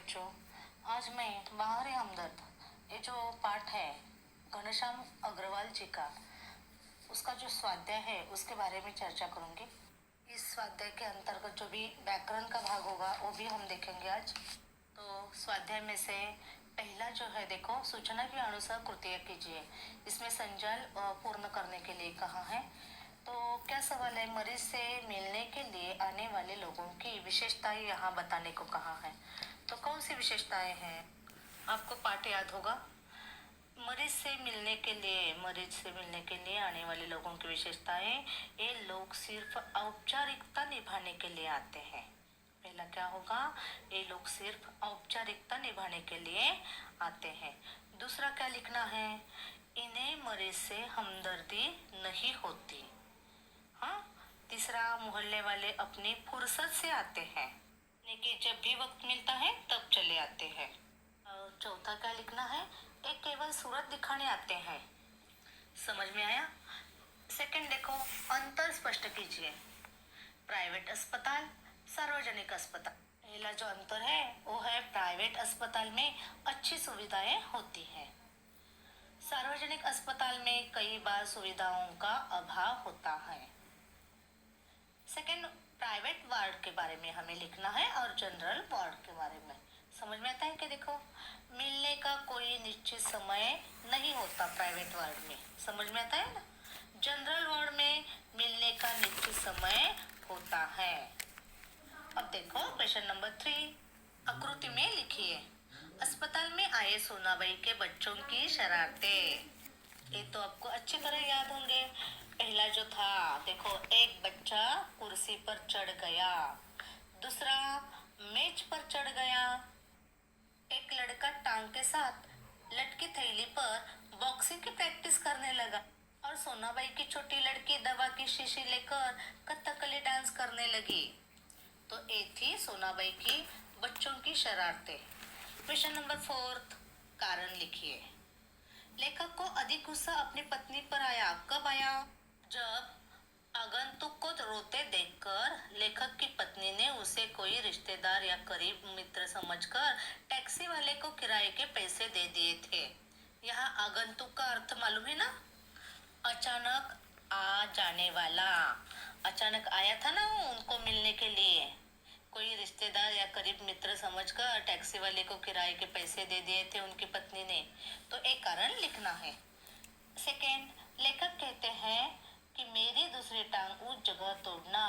बच्चों, आज मैं बाहरी हमदर्द ये जो पाठ है घनश्याम अग्रवाल जी का, उसका जो स्वाध्याय है उसके बारे में चर्चा करूंगी। इस स्वाध्याय के अंतर्गत जो भी व्याकरण का भाग होगा वो भी हम देखेंगे आज। तो स्वाध्याय में से पहला जो है देखो, सूचना के अनुसार कृत्य कीजिए। इसमें संजाल पूर्ण करने के लिए कहा है। तो क्या सवाल है, मरीज से मिलने के लिए आने वाले लोगों की विशेषताएं यहाँ बताने को कहा है। तो कौन सी विशेषताएं हैं, आपको पाठ याद होगा। मरीज से मिलने के लिए आने वाले लोगों की विशेषताएं, ये लोग सिर्फ औपचारिकता निभाने के लिए आते हैं। पहला क्या होगा, ये लोग सिर्फ औपचारिकता निभाने के लिए आते हैं। दूसरा क्या लिखना है, इन्हें मरीज से हमदर्दी नहीं होती। हाँ, तीसरा, मोहल्ले वाले अपनी फुर्सत से आते हैं, लेकिन जब भी वक्त मिलता है तब चले आते हैं। और चौथा क्या लिखना है, एक केवल सूरत दिखाने आते हैं। समझ में आया। सेकंड देखो, अंतर स्पष्ट कीजिए। प्राइवेट अस्पताल, सार्वजनिक अस्पताल। पहला जो अंतर है वो है, प्राइवेट अस्पताल में अच्छी सुविधाएं होती है। सार्वजनिक अस्पताल में कई बार सुविधाओं का अभाव होता है। सेकंड, प्राइवेट वार्ड के बारे में हमें लिखना है और जनरल वार्ड के बारे में। समझ में आता है कि देखो, मिलने का कोई निश्चित समय नहीं होता प्राइवेट वार्ड में। समझ में आता है ना। जनरल वार्ड में मिलने का निश्चित समय होता है। अब देखो क्वेश्चन नंबर 3, आकृति में लिखिए। अस्पताल में आए सोनाबाई के बच्चों की शरारतें। ये तो आपको अच्छी तरह याद होंगे। पहला जो था देखो, एक बच्चा कुर्सी पर चढ़ गया, दूसरा मेज पर चढ़ गया, एक लड़का टांग के साथ लटकी थैली पर बॉक्सिंग की प्रैक्टिस करने लगा, और सोनाबाई की छोटी लड़की दवा की शीशी लेकर कथकली डांस करने लगी। तो ये थी सोनाबाई की बच्चों की शरारतें। क्वेश्चन नंबर 4, कारण लिखिए। लेखक को अधिक गुस्सा अपनी पत्नी पर आया। कब आया, जब आगंतुक को रोते देखकर लेखक की पत्नी ने उसे कोई रिश्तेदार या करीब मित्र समझकर टैक्सी वाले को किराए के पैसे दे दिए थे। यहाँ आगंतुक का अर्थ मालूम है ना, अचानक आ जाने वाला। अचानक आया था ना वो उनको मिलने के लिए, कोई रिश्तेदार या करीब मित्र समझकर टैक्सी वाले को किराए के पैसे दे दिए थे उनकी पत्नी ने। तो एक कारण लिखना है। सेकेंड, लेखक कहते हैं कि मेरी दूसरी टांग उस जगह तोड़ना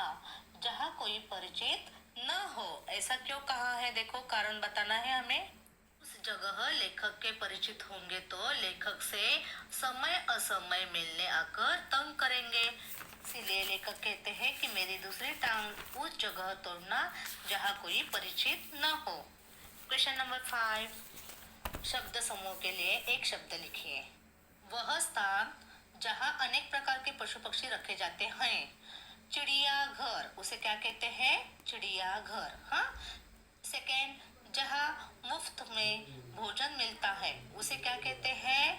जहाँ कोई परिचित न हो। ऐसा क्यों कहा है, देखो कारण बताना है हमें। उस जगह लेखक के परिचित होंगे तो लेखक से समय असमय मिलने आकर तंग करेंगे। इसीलिए लेखक कहते हैं कि मेरी दूसरी टांग उस जगह तोड़ना जहाँ कोई परिचित न हो। क्वेश्चन नंबर 5, शब्द समूह के लिए एक शब्द लिखिए। वह स्थान जहाँ अनेक प्रकार के पशु पक्षी रखे जाते हैं। चिड़ियाघर, उसे क्या कहते हैं, चिड़ियाघर। हाँ। सेकेंड, जहाँ मुफ्त में भोजन मिलता है उसे क्या कहते हैं,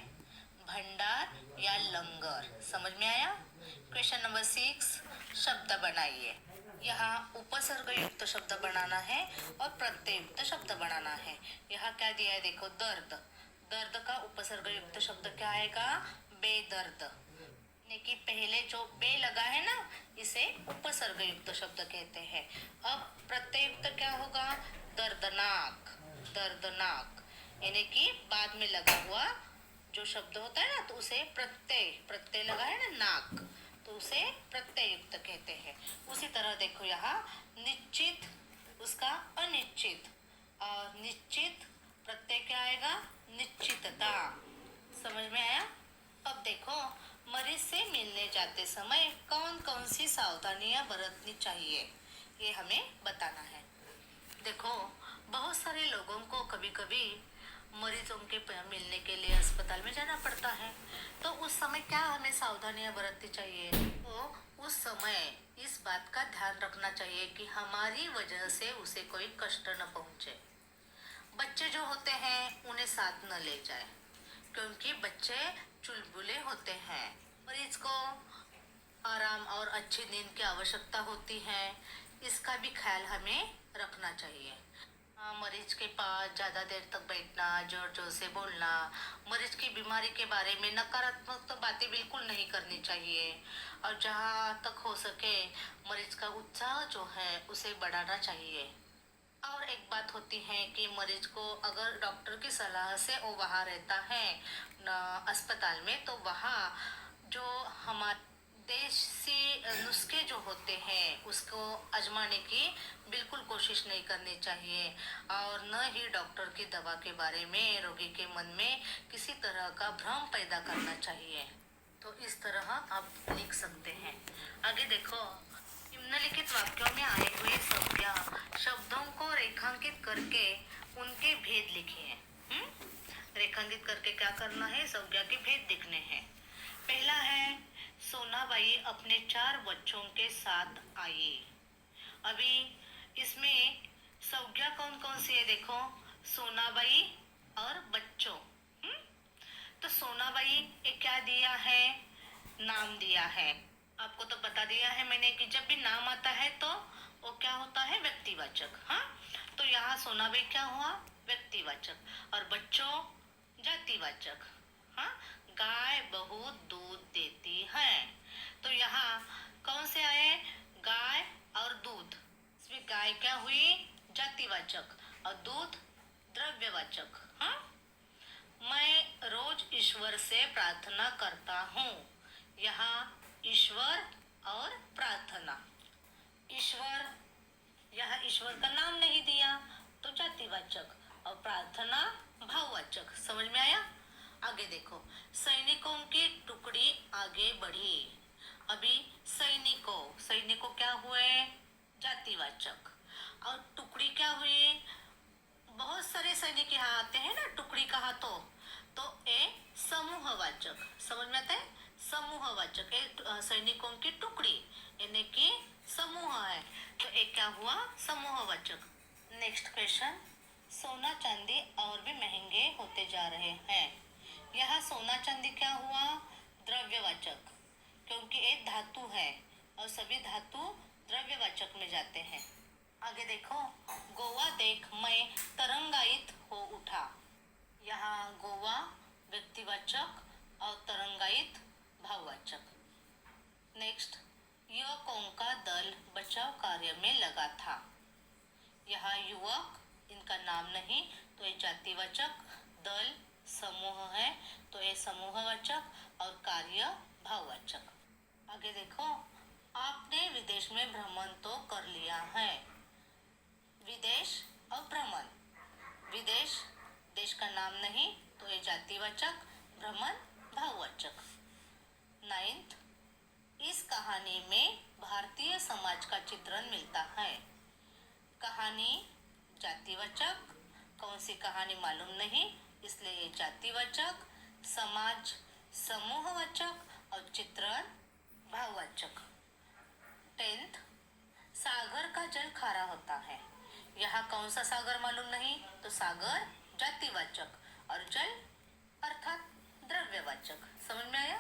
भंडार या लंगर। समझ में आया। क्वेश्चन नंबर 6, शब्द बनाइए। यहाँ उपसर्ग युक्त शब्द बनाना है और प्रत्यय युक्त शब्द बनाना है। यहाँ क्या दिया है देखो, दर्द। दर्द का उपसर्ग युक्त शब्द क्या आएगा, बेदर्द। यानी कि पहले जो बे लगा है ना, इसे उपसर्ग युक्त शब्द कहते हैं। अब प्रत्यय युक्त क्या होगा, दर्दनाक। दर्दनाक यानी कि बाद में लगा हुआ जो शब्द होता है ना, तो उसे प्रत्यय लगा है ना, नाक, तो उसे प्रत्यय युक्त कहते हैं। उसी तरह देखो यहाँ निश्चित, उसका अनिश्चित, और निश्चित प्रत्यय क्या आएगा, निश्चितता। समझ में आया। अब देखो, मरीज से मिलने जाते समय कौन कौन सी सावधानियां बरतनी चाहिए, ये हमें बताना है। देखो, बहुत सारे लोगों को कभी कभी मरीजों के मिलने के लिए अस्पताल में जाना पड़ता है। तो उस समय क्या हमें सावधानियां बरतनी चाहिए, तो उस समय इस बात का ध्यान रखना चाहिए कि हमारी वजह से उसे कोई कष्ट न पहुंचे। बच्चे जो होते हैं उन्हें साथ न ले जाए, क्योंकि बच्चे चुलबुले होते हैं। मरीज को आराम और अच्छी नींद की आवश्यकता होती है, इसका भी ख्याल हमें रखना चाहिए। मरीज के पास ज़्यादा देर तक बैठना, जोर जोर से बोलना, मरीज की बीमारी के बारे में नकारात्मक तो बातें बिल्कुल नहीं करनी चाहिए। और जहाँ तक हो सके मरीज का उत्साह जो है उसे बढ़ाना चाहिए। और एक बात होती है कि मरीज को अगर डॉक्टर की सलाह से वो वहाँ रहता है अस्पताल में, तो वहाँ जो हमारे देसी नुस्खे जो होते हैं उसको आजमाने की बिल्कुल कोशिश नहीं करनी चाहिए। और न ही डॉक्टर की दवा के बारे में रोगी के मन में किसी तरह का भ्रम पैदा करना चाहिए। तो इस तरह आप लिख सकते हैं। आगे देखो, निम्नलिखित वाक्यों में आए हुए संज्ञा शब्दों को रेखांकित करके उनके भेद लिखिए। रेखांकित करके क्या करना है? संज्ञा के भेद लिखने हैं। पहला है, सोनाबाई अपने 4 बच्चों के साथ आई। अभी इसमें संज्ञा कौन कौन सी है? देखो, सोनाबाई और बच्चों। तो सोनाबाई ये क्या दिया है? नाम दिया है। आपको तो बता दिया है मैंने कि जब भी नाम आता है तो वो क्या होता है? व्यक्तिवाचक। हाँ, तो यहाँ सोनाबाई क्या हुआ? व्यक्तिवाचक। और बच्चों जातिवाचक। हाँ, गाय बहुत दूध देती है। तो यहाँ कौन से आए? गाय और दूध। इसमें गाय क्या हुई? जातिवाचक। और दूध द्रव्यवाचक। हाँ, मैं रोज ईश्वर से प्रार्थना करता हूँ। यहाँ ईश्वर और प्रार्थना। ईश्वर, यहाँ ईश्वर का नाम नहीं दिया तो जातिवाचक, और प्रार्थना भाववाचक। समझ में आया? आगे देखो, सैनिकों की टुकड़ी आगे बढ़ी। अभी सैनिकों, सैनिकों क्या हुए? जातिवाचक। और टुकड़ी क्या हुई? बहुत सारे सैनिक यहाँ आते हैं ना, टुकड़ी कहा तो ए समूहवाचक। समझ में आता है? समूहवाचक। सैनिकों की टुकड़ी यानी कि समूह है, तो एक क्या हुआ? समूहवाचक। नेक्स्ट क्वेश्चन, सोना चांदी और भी महंगे होते जा रहे हैं। यहाँ सोना चांदी क्या हुआ? द्रव्यवाचक, क्योंकि एक धातु है और सभी धातु द्रव्यवाचक में जाते हैं। आगे देखो, गोवा देख मैं तरंगायित हो उठा। यहाँ गोवा व्यक्तिवाचक और तरंगायित भाववाचक। नेक्स्ट, युवकों का दल बचाव कार्य में लगा था। यहाँ युवक इनका नाम नहीं तो ये जातिवाचक, दल समूह है तो ये समूहवाचक, और कार्य भाववाचक। आगे देखो, आपने विदेश में भ्रमण तो कर लिया है। विदेश और भ्रमण। विदेश देश का नाम नहीं तो ये जातिवाचक, भ्रमण भाववाचक। 9th, इस कहानी में भारतीय समाज का चित्रण मिलता है। कहानी जातिवाचक, कौन सी कहानी मालूम नहीं इसलिए ये जातिवाचक, समाज समूहवाचक और चित्रण भाववाचक। 10th, सागर का जल खारा होता है। यहाँ कौन सा सागर मालूम नहीं तो सागर जातिवाचक और जल अर्थात द्रव्यवाचक। समझ में आया?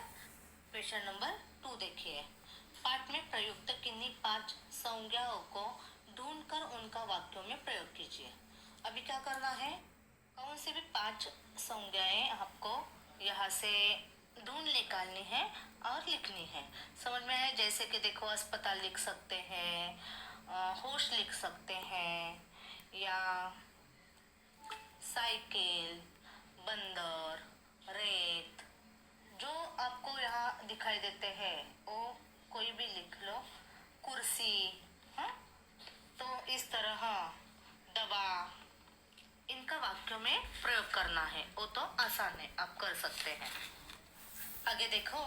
क्वेश्चन नंबर 2 देखिए, पाठ में प्रयुक्त किन्हीं 5 संज्ञाओं को ढूंढकर उनका वाक्यों में प्रयोग कीजिए। अभी क्या करना है? कौन से भी 5 संज्ञाएं आपको यहाँ से ढूंढ निकालनी है और लिखनी है। समझ में आया? जैसे कि देखो, अस्पताल लिख सकते हैं, होश लिख सकते हैं, या साइकिल, बंदर, रेत, जो आपको यहाँ दिखाई देते हैं वो कोई भी लिख लो। कुर्सी, हाँ, तो इस तरह दवा, इनका वाक्यों में प्रयोग करना है। वो तो आसान है, आप कर सकते हैं। आगे देखो,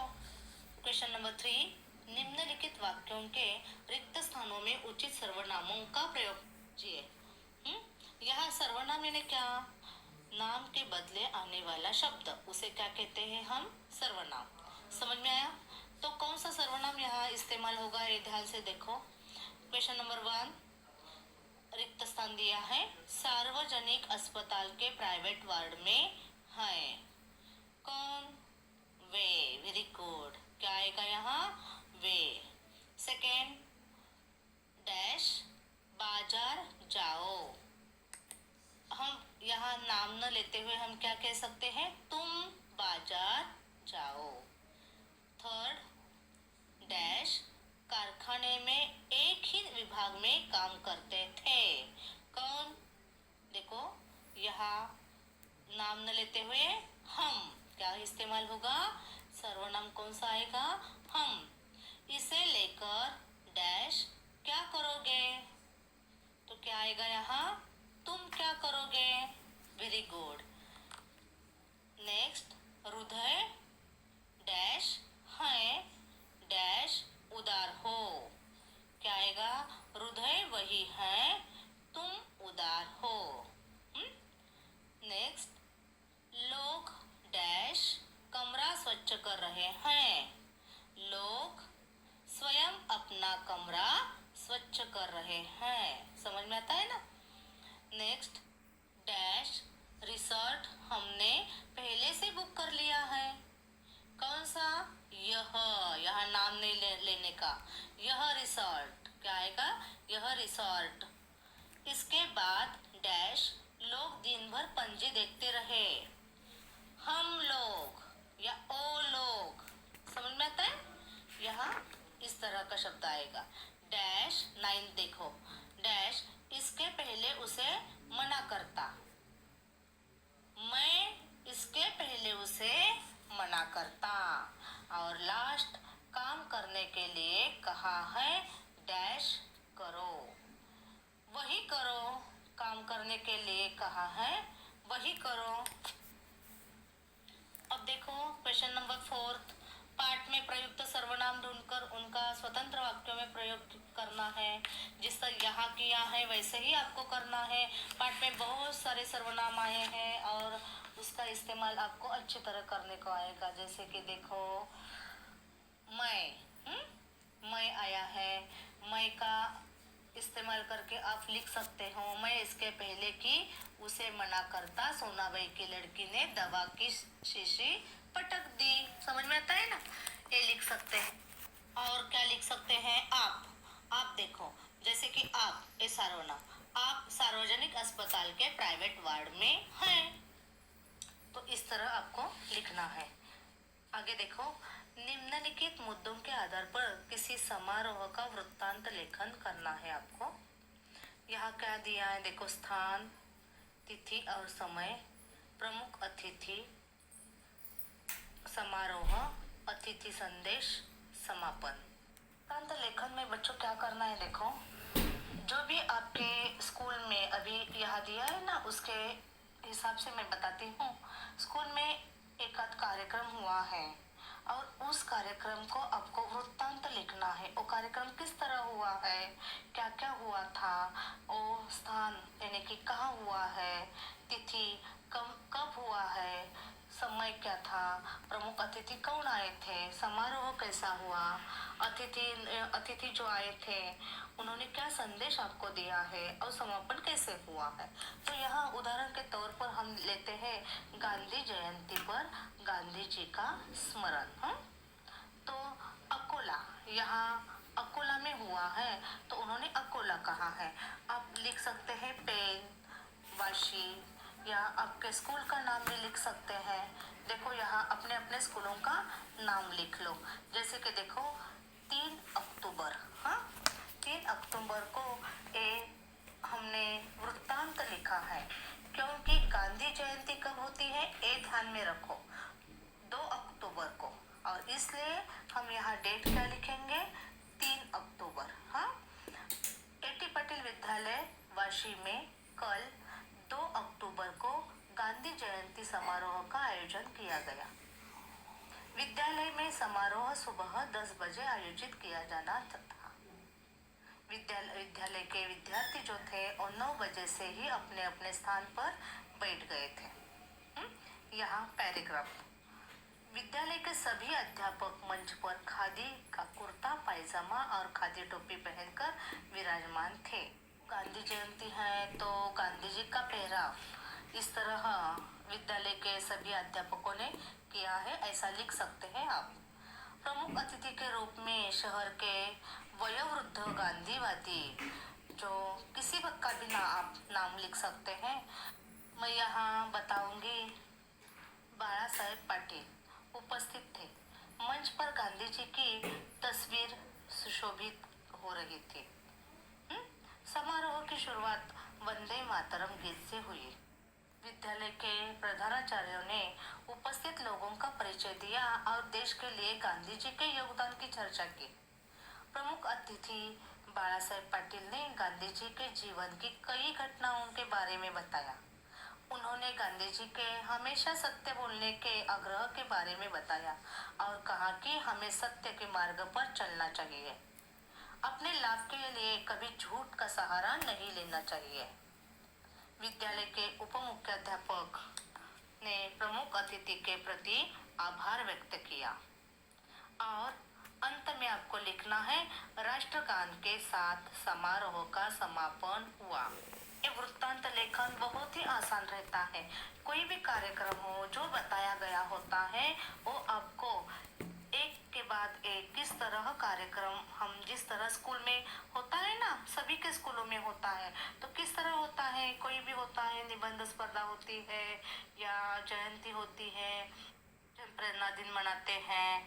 क्वेश्चन नंबर 3, निम्नलिखित वाक्यों के रिक्त स्थानों में उचित सर्वनामों का प्रयोग कीजिए। यहाँ सर्वनाम यानी क्या? नाम के बदले आने वाला शब्द, उसे क्या कहते हैं हम? सर्वनाम। समझ में आया? तो कौन सा सर्वनाम यहाँ इस्तेमाल होगा ये ध्यान से देखो। क्वेश्चन नंबर 1, रिक्त स्थान दिया है, सार्वजनिक अस्पताल के प्राइवेट वार्ड में है। कौन? वे। Very good. क्या आएगा यहाँ? वे। सेकेंड, डैश बाजार जाओ। लेते हुए हम क्या कह सकते हैं? तुम बाजार जाओ। थर्ड, डैश कारखाने में एक ही विभाग में काम करते थे। कौन? देखो यहाँ नाम न लेते हुए हम क्या इस्तेमाल होगा? सर्वनाम कौन सा आएगा? हम। इसे लेकर डैश क्या करोगे? तो क्या आएगा यहाँ? तुम क्या करोगे? Very good. नेक्स्ट, हृदय डैश है डैश उदार हो। क्या आएगा? हृदय वही है, तुम उदार हो। नेक्स्ट, लोग डैश कमरा स्वच्छ कर रहे हैं। लोग स्वयं अपना कमरा स्वच्छ कर रहे हैं। समझ में आता है ना? नेक्स्ट, डैश रिसोर्ट हमने पहले से बुक कर लिया है। कौन सा? यह नाम नहीं लेने का। यह रिसोर्ट क्या आएगा? यह रिसोर्ट। इसके बाद डैश लोग दिन भर पंजे देखते रहे। हम लोग या ओ लोग। समझ में आता है? यहाँ इस तरह का शब्द आएगा। डैश 9 देखो, डैश इसके पहले उसे मना करता। मैं इसके पहले उसे मना करता। और लास्ट, काम करने के लिए कहा है डैश करो। वही करो। काम करने के लिए कहा है वही करो। अब देखो क्वेश्चन नंबर 4, पाठ में प्रयुक्त सर्वनाम ढूंढकर उनका स्वतंत्र वाक्यों में प्रयोग करना है। जिस तरह यहाँ किया है वैसे ही आपको करना है। पाठ में बहुत सारे सर्वनाम आए हैं और उसका इस्तेमाल आपको अच्छी तरह करने को आएगा। जैसे कि देखो मैं आया है। मैं का इस्तेमाल करके आप लिख सकते हो, मैं इसके पहले कि उसे मना करता सोनाबाई की लड़की ने दवा की शीशी पटक दी। समझ में आता है ना? ये लिख सकते हैं। और क्या लिख सकते हैं? आप देखो, जैसे कि आप ये सर्वनाम, आप सार्वजनिक अस्पताल के प्राइवेट वार्ड में हैं। तो इस तरह आपको लिखना है। आगे देखो, निम्नलिखित मुद्दों के आधार पर किसी समारोह का वृत्तांत लेखन करना है आपको। यहाँ क्या दिया है? देखो, स्थान, तिथि और समय, प्रमुख अतिथि, समारोह, अतिथि संदेश, समापन। वृत्तांत लेखन में बच्चों क्या करना है? देखो, जो भी आपके स्कूल में अभी यहाँ दिया है ना, उसके हिसाब से मैं बताती हूँ। स्कूल में एक आध कार्यक्रम हुआ है और उस कार्यक्रम को आपको वृत्तांत लिखना है। वो कार्यक्रम किस तरह हुआ है, क्या क्या हुआ था, वो स्थान यानी कि कहाँ हुआ है, तिथि कब हुआ है, समय क्या था, प्रमुख अतिथि कौन आए थे, समारोह कैसा हुआ, अतिथि जो आए थे उन्होंने क्या संदेश आपको दिया है और समापन कैसे हुआ है। तो यहाँ उदाहरण के तौर पर हम लेते हैं गांधी जयंती पर गांधी जी का स्मरण। तो अकोला, यहाँ अकोला में हुआ है तो उन्होंने अकोला कहा है। आप लिख सकते हैं पेन, वाशी, या आपके स्कूल का नाम भी लिख सकते हैं। देखो यहाँ अपने अपने स्कूलों का नाम लिख लो। जैसे कि देखो 3 अक्टूबर, 3 अक्टूबर को हमने वृत्तांत लिखा है, क्योंकि गांधी जयंती कब होती है ये ध्यान में रखो, 2 अक्टूबर को। और इसलिए हम यहाँ डेट क्या लिखेंगे? 3 अक्टूबर। एटी पटेल विद्यालय वाशी में कल 2 अक्टूबर को गांधी जयंती समारोह का आयोजन किया गया। विद्यालय में समारोह सुबह 10 बजे आयोजित किया जाना था। विद्यालय के विद्यार्थी जो थे और 9 बजे से ही अपने अपने स्थान पर बैठ गए थे। यहाँ पैराग्राफ, विद्यालय के सभी अध्यापक मंच पर खादी का कुर्ता पायजामा और खादी टोपी पहनकर विराजमान थे। गांधी जयंती है तो गांधी जी का पहराव इस तरह विद्यालय के सभी अध्यापकों ने किया है, ऐसा लिख सकते हैं आप। प्रमुख अतिथि के रूप में शहर के वयोवृद्ध गांधीवादी, जो किसी का भी आप नाम लिख सकते हैं, मैं यहाँ बताऊंगी। बाला साहेब पाटिल उपस्थित थे। मंच पर गांधी जी की तस्वीर सुशोभित हो रही थी। समारोह की शुरुआत वंदे मातरम गीत से हुई। विद्यालय के प्रधानाचार्यों ने उपस्थित लोगों का परिचय दिया और देश के लिए गांधी जी के योगदान की चर्चा की। प्रमुख अतिथि बाला साहेब पाटिल ने गांधी जी के जीवन की कई घटनाओं के बारे में बताया। उन्होंने गांधी जी के हमेशा सत्य बोलने के आग्रह के बारे में बताया और कहा कि हमें सत्य के मार्ग पर चलना चाहिए। अपने लाभ के लिए कभी झूठ का सहारा नहीं लेना चाहिए। विद्यालय के उप मुख्याध्यापक ने प्रमुख अतिथि के प्रति आभार व्यक्त किया और अंत में आपको लिखना है, राष्ट्रगान के साथ समारोह का समापन हुआ। ये वृत्तांत लेखन बहुत ही आसान रहता है। कोई भी कार्यक्रम हो जो बताया गया होता है वो आपको एक के बाद एक किस तरह कार्यक्रम, हम जिस तरह स्कूल में होता है ना, सभी के स्कूलों में होता है, तो किस तरह होता है, कोई भी होता है, निबंध स्पर्धा होती है या जयंती होती है, प्रेरणा दिन मनाते हैं,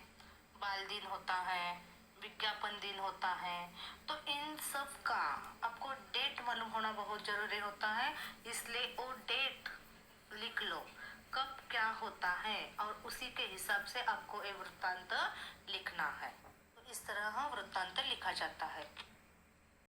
बाल दिन होता है, विज्ञापन दिन होता है, तो इन सब का आपको डेट मालूम होना बहुत जरूरी होता है। इसलिए वो डेट लिख लो कब क्या होता है और उसी के हिसाब से आपको ये वृत्तांत लिखना है। तो इस तरह वृत्तांत लिखा जाता है।